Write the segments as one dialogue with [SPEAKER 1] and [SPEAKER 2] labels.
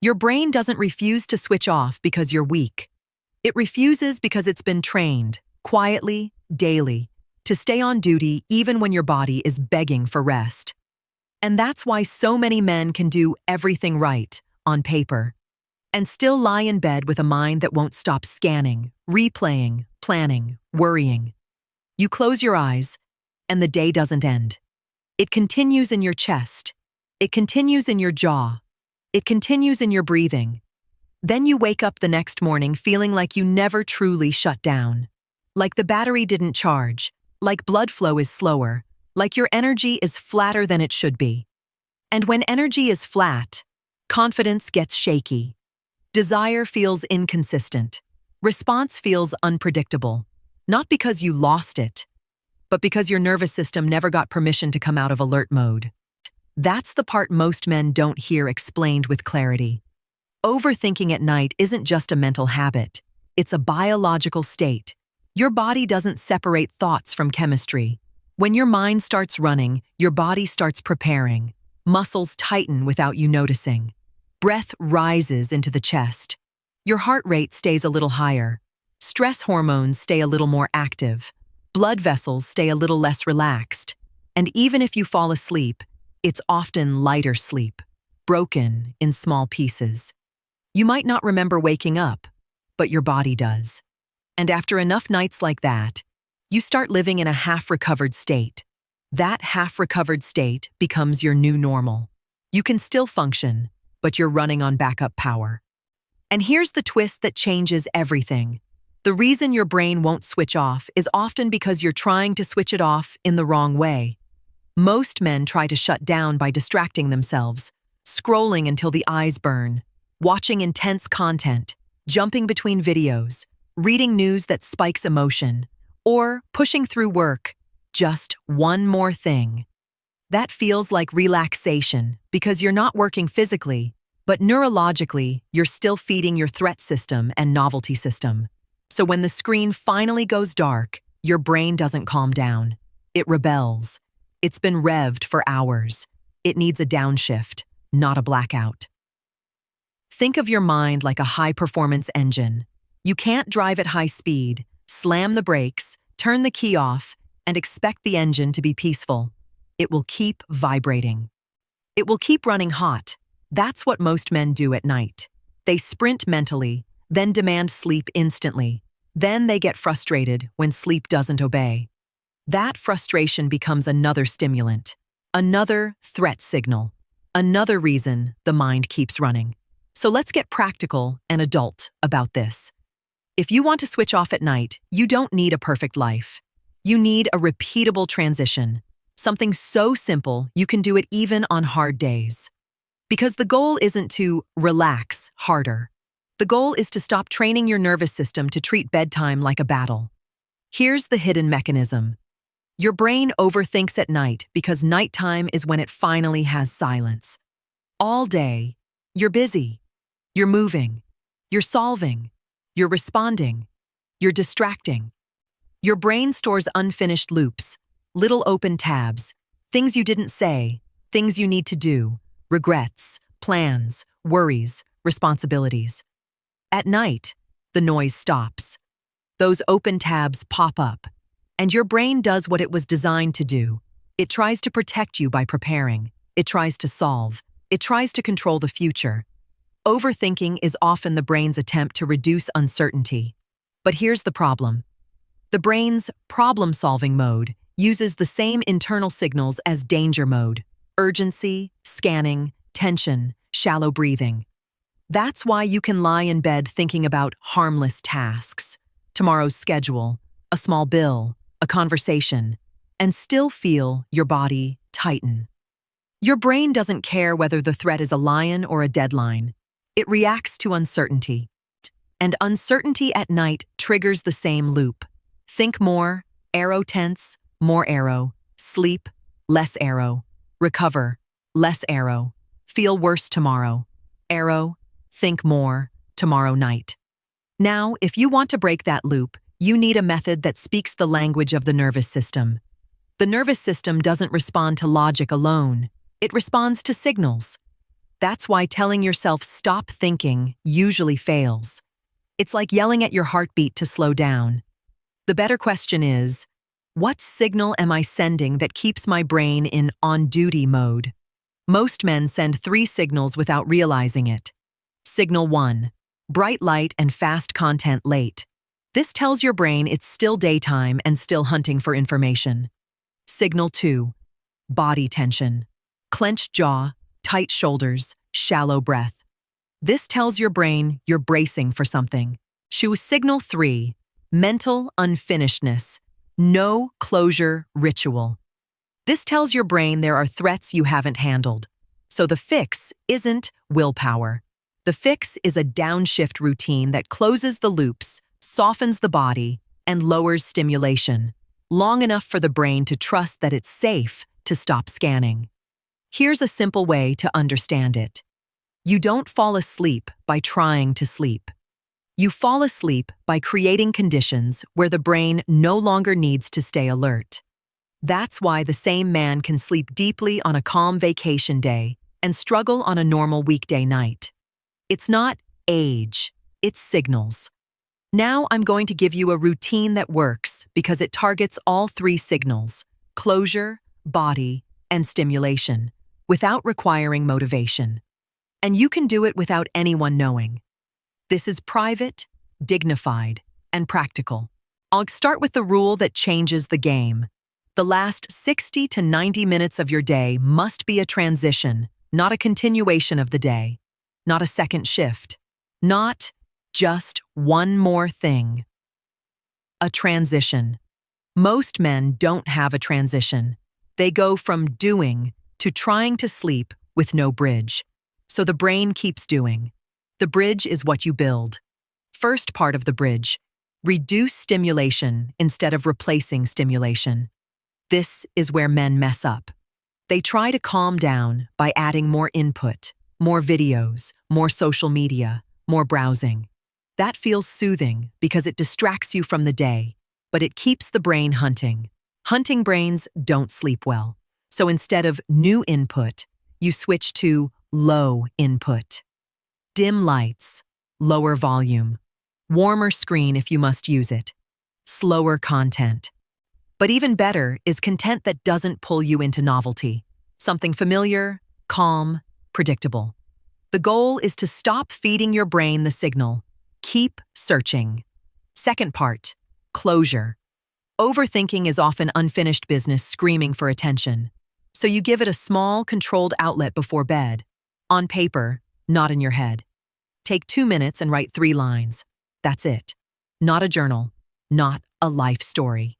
[SPEAKER 1] Your brain doesn't refuse to switch off because you're weak. It refuses because it's been trained, quietly, daily, to stay on duty even when your body is begging for rest. And that's why so many men can do everything right, on paper, and still lie in bed with a mind that won't stop scanning, replaying, planning, worrying. You close your eyes, and the day doesn't end. It continues in your chest. It continues in your jaw. It continues in your breathing. Then you wake up the next morning feeling like you never truly shut down. Like the battery didn't charge, like blood flow is slower, like your energy is flatter than it should be. And when energy is flat, confidence gets shaky. Desire feels inconsistent. Response feels unpredictable. Not because you lost it, but because your nervous system never got permission to come out of alert mode. That's the part most men don't hear explained with clarity. Overthinking at night isn't just a mental habit. It's a biological state. Your body doesn't separate thoughts from chemistry. When your mind starts running, your body starts preparing. Muscles tighten without you noticing. Breath rises into the chest. Your heart rate stays a little higher. Stress hormones stay a little more active. Blood vessels stay a little less relaxed. And even if you fall asleep, it's often lighter sleep, broken in small pieces. You might not remember waking up, but your body does. And after enough nights like that, you start living in a half-recovered state. That half-recovered state becomes your new normal. You can still function, but you're running on backup power. And here's the twist that changes everything. The reason your brain won't switch off is often because you're trying to switch it off in the wrong way. Most men try to shut down by distracting themselves, scrolling until the eyes burn, watching intense content, jumping between videos, reading news that spikes emotion, or pushing through work. Just one more thing. That feels like relaxation because you're not working physically, but neurologically, you're still feeding your threat system and novelty system. So when the screen finally goes dark, your brain doesn't calm down. It rebels. It's been revved for hours. It needs a downshift, not a blackout. Think of your mind like a high-performance engine. You can't drive at high speed, slam the brakes, turn the key off, and expect the engine to be peaceful. It will keep vibrating. It will keep running hot. That's what most men do at night. They sprint mentally, then demand sleep instantly. Then they get frustrated when sleep doesn't obey. That frustration becomes another stimulant, another threat signal, another reason the mind keeps running. So let's get practical and adult about this. If you want to switch off at night, you don't need a perfect life. You need a repeatable transition, something so simple you can do it even on hard days. Because the goal isn't to relax harder. The goal is to stop training your nervous system to treat bedtime like a battle. Here's the hidden mechanism. Your brain overthinks at night because nighttime is when it finally has silence. All day, you're busy. You're moving. You're solving. You're responding. You're distracting. Your brain stores unfinished loops, little open tabs, things you didn't say, things you need to do, regrets, plans, worries, responsibilities. At night, the noise stops. Those open tabs pop up, and your brain does what it was designed to do. It tries to protect you by preparing. It tries to solve. It tries to control the future. Overthinking is often the brain's attempt to reduce uncertainty. But here's the problem. The brain's problem-solving mode uses the same internal signals as danger mode: urgency, scanning, tension, shallow breathing. That's why you can lie in bed thinking about harmless tasks, tomorrow's schedule, a small bill, a conversation, and still feel your body tighten. Your brain doesn't care whether the threat is a lion or a deadline. It reacts to uncertainty. And uncertainty at night triggers the same loop. Think more, arrow tense, more arrow, sleep, less arrow, recover, less arrow, feel worse tomorrow, arrow, think more, tomorrow night. Now, if you want to break that loop, you need a method that speaks the language of the nervous system. The nervous system doesn't respond to logic alone. It responds to signals. That's why telling yourself stop thinking usually fails. It's like yelling at your heartbeat to slow down. The better question is, what signal am I sending that keeps my brain in on-duty mode? Most men send 3 signals without realizing it. Signal 1, bright light and fast content late. This tells your brain it's still daytime and still hunting for information. Signal 2, body tension. Clenched jaw, tight shoulders, shallow breath. This tells your brain you're bracing for something. Signal 3, mental unfinishedness. No closure ritual. This tells your brain there are threats you haven't handled. So the fix isn't willpower. The fix is a downshift routine that closes the loops, softens the body, and lowers stimulation, long enough for the brain to trust that it's safe to stop scanning. Here's a simple way to understand it. You don't fall asleep by trying to sleep. You fall asleep by creating conditions where the brain no longer needs to stay alert. That's why the same man can sleep deeply on a calm vacation day and struggle on a normal weekday night. It's not age, it's signals. Now I'm going to give you a routine that works because it targets all 3 signals: closure, body, and stimulation, without requiring motivation. And you can do it without anyone knowing. This is private, dignified, and practical. I'll start with the rule that changes the game. The last 60 to 90 minutes of your day must be a transition, not a continuation of the day, not a second shift, not just one more thing. A transition. Most men don't have a transition. They go from doing to trying to sleep with no bridge. So the brain keeps doing. The bridge is what you build. First part of the bridge: reduce stimulation instead of replacing stimulation. This is where men mess up. They try to calm down by adding more input, more videos, more social media, more browsing. That feels soothing because it distracts you from the day, but it keeps the brain hunting. Hunting brains don't sleep well. So instead of new input, you switch to low input. Dim lights, lower volume, warmer screen if you must use it, slower content. But even better is content that doesn't pull you into novelty, something familiar, calm, predictable. The goal is to stop feeding your brain the signal. Keep searching. Second part, closure. Overthinking is often unfinished business screaming for attention. So you give it a small, controlled outlet before bed. On paper, not in your head. Take 2 minutes and write 3 lines. That's it. Not a journal, not a life story.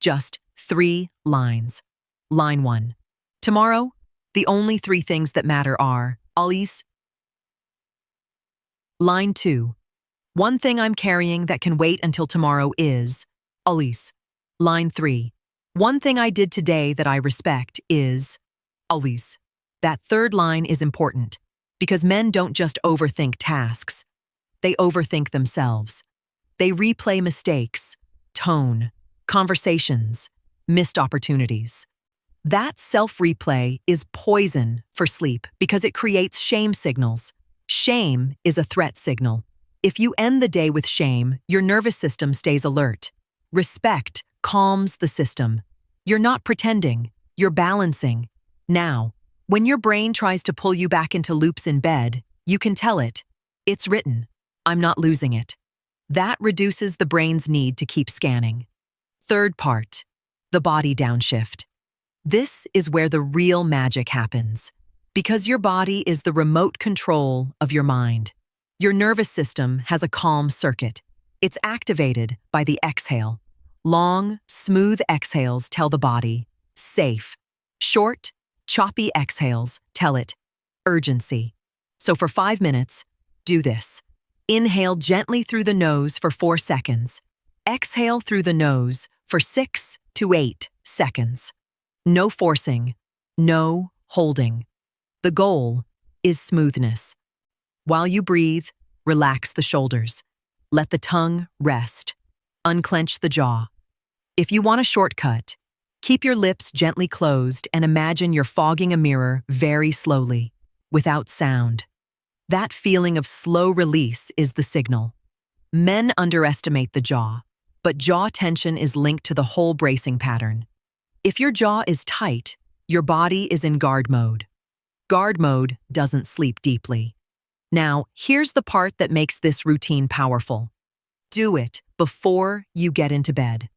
[SPEAKER 1] Just 3 lines. Line 1. Tomorrow, the only 3 things that matter are always. Line 2. One thing I'm carrying that can wait until tomorrow is always. Line 3. One thing I did today that I respect is always. That third line is important because men don't just overthink tasks. They overthink themselves. They replay mistakes, tone, conversations, missed opportunities. That self-replay is poison for sleep because it creates shame signals. Shame is a threat signal. If you end the day with shame, your nervous system stays alert. Respect calms the system. You're not pretending, you're balancing. Now, when your brain tries to pull you back into loops in bed, you can tell it, it's written, I'm not losing it. That reduces the brain's need to keep scanning. Third part, the body downshift. This is where the real magic happens, because your body is the remote control of your mind. Your nervous system has a calm circuit. It's activated by the exhale. Long, smooth exhales tell the body, safe. Short, choppy exhales tell it, urgency. So for 5 minutes, do this. Inhale gently through the nose for 4 seconds. Exhale through the nose for 6 to 8 seconds. No forcing, no holding. The goal is smoothness. While you breathe, relax the shoulders. Let the tongue rest. Unclench the jaw. If you want a shortcut, keep your lips gently closed and imagine you're fogging a mirror very slowly. without sound. That feeling of slow release is the signal. Men underestimate the jaw, but jaw tension is linked to the whole bracing pattern. If your jaw is tight, your body is in guard mode. Guard mode doesn't sleep deeply. Now, here's the part that makes this routine powerful. Do it before you get into bed.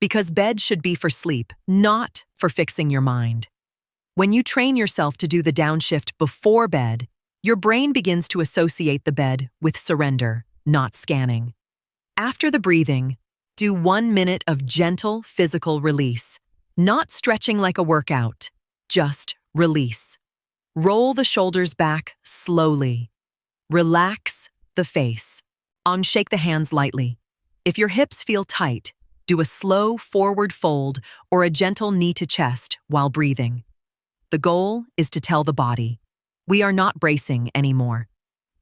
[SPEAKER 1] Because bed should be for sleep, not for fixing your mind. When you train yourself to do the downshift before bed, your brain begins to associate the bed with surrender, not scanning. After the breathing, do 1 minute of gentle physical release, not stretching like a workout, just release. Roll the shoulders back slowly. Relax the face. Shake the hands lightly. If your hips feel tight, do a slow forward fold or a gentle knee to chest while breathing. The goal is to tell the body, we are not bracing anymore.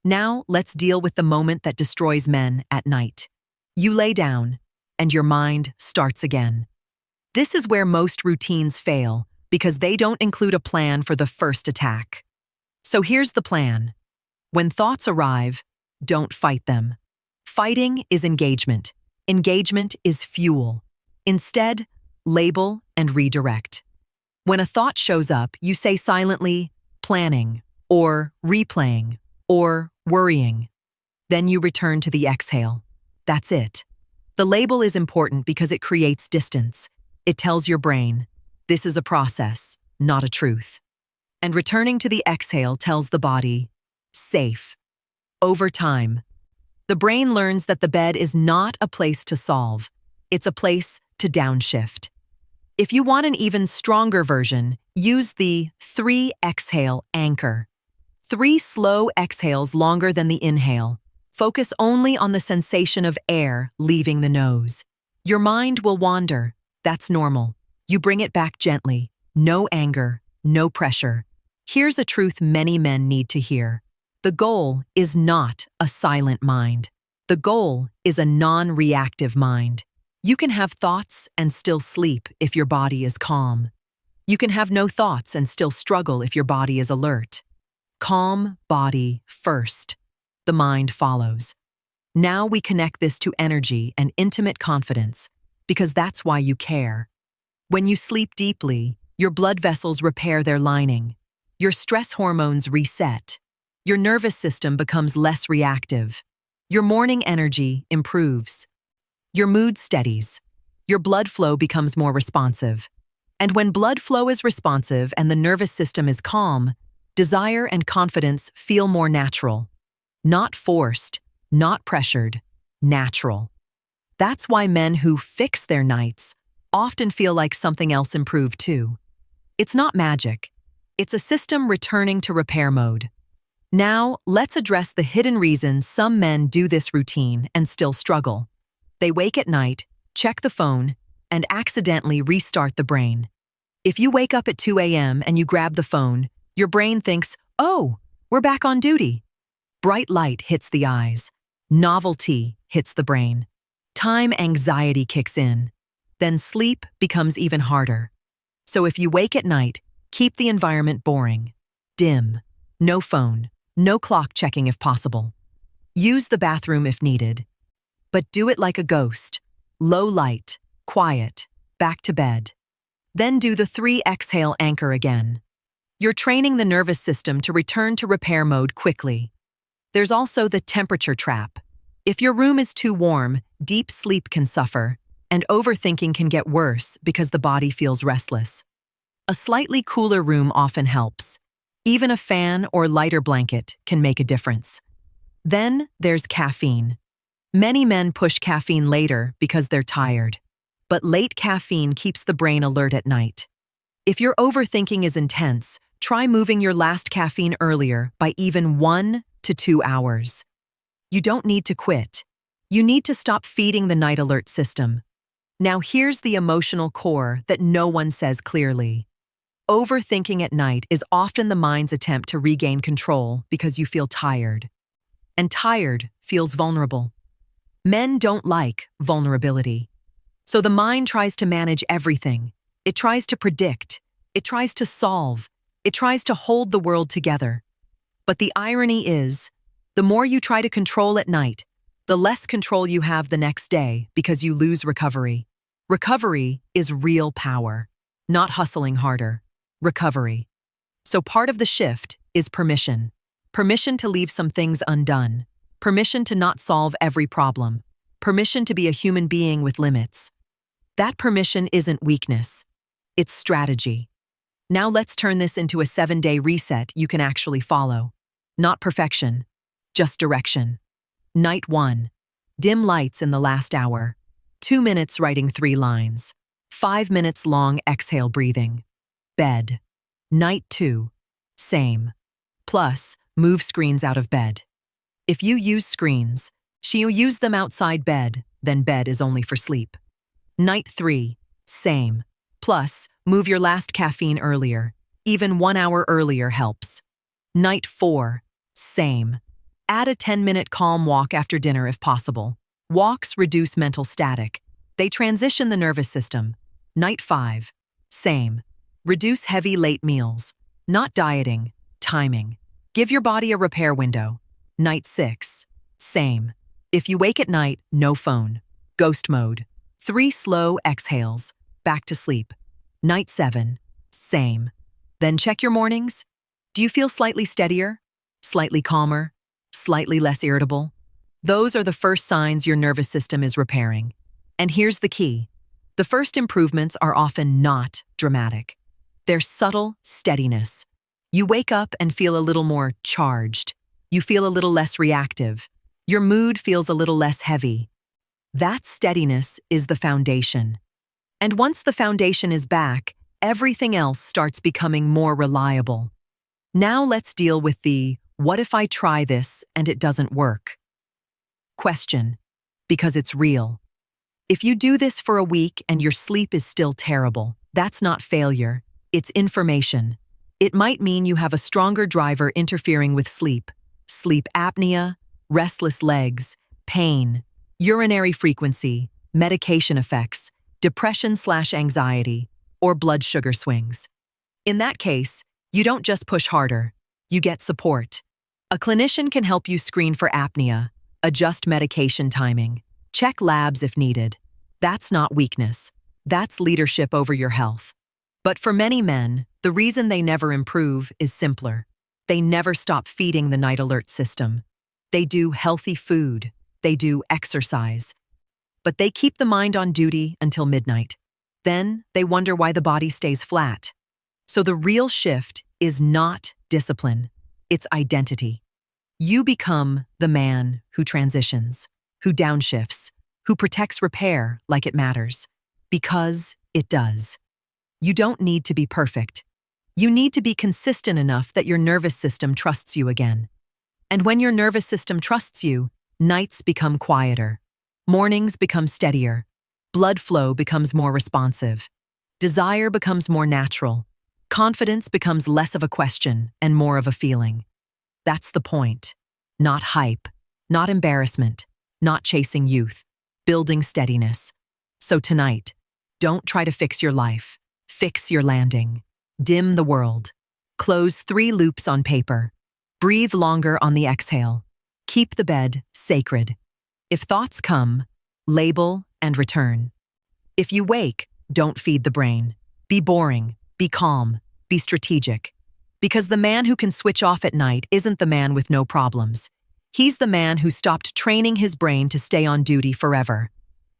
[SPEAKER 1] Now let's deal with the moment that destroys men at night. You lay down, and your mind starts again. This is where most routines fail because they don't include a plan for the first attack. So here's the plan. When thoughts arrive, don't fight them. Fighting is engagement. Engagement is fuel. Instead, label and redirect. When a thought shows up, you say silently, planning, or replaying, or worrying. Then you return to the exhale. That's it. The label is important because it creates distance. It tells your brain, this is a process, not a truth. And returning to the exhale tells the body, safe. Over time, the brain learns that the bed is not a place to solve. It's a place to downshift. If you want an even stronger version, use the 3 exhale anchor. 3 slow exhales longer than the inhale. Focus only on the sensation of air leaving the nose. Your mind will wander. That's normal. You bring it back gently. No anger, no pressure. Here's a truth many men need to hear. The goal is not a silent mind. The goal is a non-reactive mind. You can have thoughts and still sleep if your body is calm. You can have no thoughts and still struggle if your body is alert. Calm body first. The mind follows. Now we connect this to energy and intimate confidence, because that's why you care. When you sleep deeply, your blood vessels repair their lining. Your stress hormones reset. Your nervous system becomes less reactive. Your morning energy improves. Your mood steadies. Your blood flow becomes more responsive. And when blood flow is responsive and the nervous system is calm, desire and confidence feel more natural. Not forced, not pressured, natural. That's why men who fix their nights often feel like something else improved too. It's not magic. It's a system returning to repair mode. Now, let's address the hidden reasons some men do this routine and still struggle. They wake at night, check the phone, and accidentally restart the brain. If you wake up at 2 a.m. and you grab the phone, your brain thinks, oh, we're back on duty. Bright light hits the eyes. Novelty hits the brain. Time anxiety kicks in. Then sleep becomes even harder. So if you wake at night, keep the environment boring. Dim. No phone. No clock checking if possible. Use the bathroom if needed. But do it like a ghost. Low light, quiet, back to bed. Then do the 3 exhale anchor again. You're training the nervous system to return to repair mode quickly. There's also the temperature trap. If your room is too warm, deep sleep can suffer, and overthinking can get worse because the body feels restless. A slightly cooler room often helps. Even a fan or lighter blanket can make a difference. Then there's caffeine. Many men push caffeine later because they're tired. But late caffeine keeps the brain alert at night. If your overthinking is intense, try moving your last caffeine earlier by even 1 to 2 hours. You don't need to quit. You need to stop feeding the night alert system. Now here's the emotional core that no one says clearly. Overthinking at night is often the mind's attempt to regain control because you feel tired. And tired feels vulnerable. Men don't like vulnerability. So the mind tries to manage everything. It tries to predict. It tries to solve. It tries to hold the world together. But the irony is, the more you try to control at night, the less control you have the next day because you lose recovery. Recovery is real power, not hustling harder. Recovery. So part of the shift is permission. Permission to leave some things undone. Permission to not solve every problem. Permission to be a human being with limits. That permission isn't weakness. It's strategy. Now let's turn this into a 7-day reset you can actually follow. Not perfection, just direction. Night 1. Dim lights in the last hour. 2 minutes writing 3 lines. 5 minutes long exhale breathing. Bed. Night 2. Same. Plus, move screens out of bed. If you use screens, she'll use them outside bed, then bed is only for sleep. Night 3. Same. Plus, move your last caffeine earlier. Even 1 hour earlier helps. Night 4. Same. Add a 10-minute calm walk after dinner if possible. Walks reduce mental static. They transition the nervous system. Night 5. Same. Reduce heavy late meals. Not dieting, timing. Give your body a repair window. Night 6. Same. If you wake at night, no phone. Ghost mode. 3 slow exhales. Back to sleep. Night 7. Same. Then check your mornings. Do you feel slightly steadier? Slightly calmer? Slightly less irritable? Those are the first signs your nervous system is repairing. And here's the key. The first improvements are often not dramatic. They're subtle steadiness. You wake up and feel a little more charged. You feel a little less reactive. Your mood feels a little less heavy. That steadiness is the foundation. And once the foundation is back, everything else starts becoming more reliable. Now let's deal with the "what if I try this and it doesn't work?" question, because it's real. If you do this for a week and your sleep is still terrible, that's not failure, it's information. It might mean you have a stronger driver interfering with sleep apnea, restless legs, pain, urinary frequency, medication effects, depression/anxiety, or blood sugar swings. In that case, you don't just push harder, you get support. A clinician can help you screen for apnea, adjust medication timing, check labs if needed. That's not weakness. That's leadership over your health. But for many men, the reason they never improve is simpler. They never stop feeding the night alert system. They do healthy food. They do exercise. But they keep the mind on duty until midnight. Then they wonder why the body stays flat. So the real shift is not discipline. It's identity. You become the man who transitions, who downshifts, who protects repair like it matters. Because it does. You don't need to be perfect. You need to be consistent enough that your nervous system trusts you again. And when your nervous system trusts you, nights become quieter. Mornings become steadier. Blood flow becomes more responsive. Desire becomes more natural. Confidence becomes less of a question and more of a feeling. That's the point. Not hype, not embarrassment, not chasing youth, building steadiness. So tonight, don't try to fix your life. Fix your landing. Dim the world. Close 3 loops on paper. Breathe longer on the exhale. Keep the bed sacred. If thoughts come, label and return. If you wake, don't feed the brain. Be boring, be calm, be strategic. Because the man who can switch off at night isn't the man with no problems. He's the man who stopped training his brain to stay on duty forever.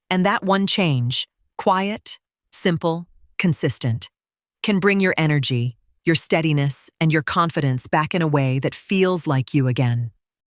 [SPEAKER 1] And that one change, quiet, simple, consistent, can bring your energy, your steadiness, and your confidence back in a way that feels like you again.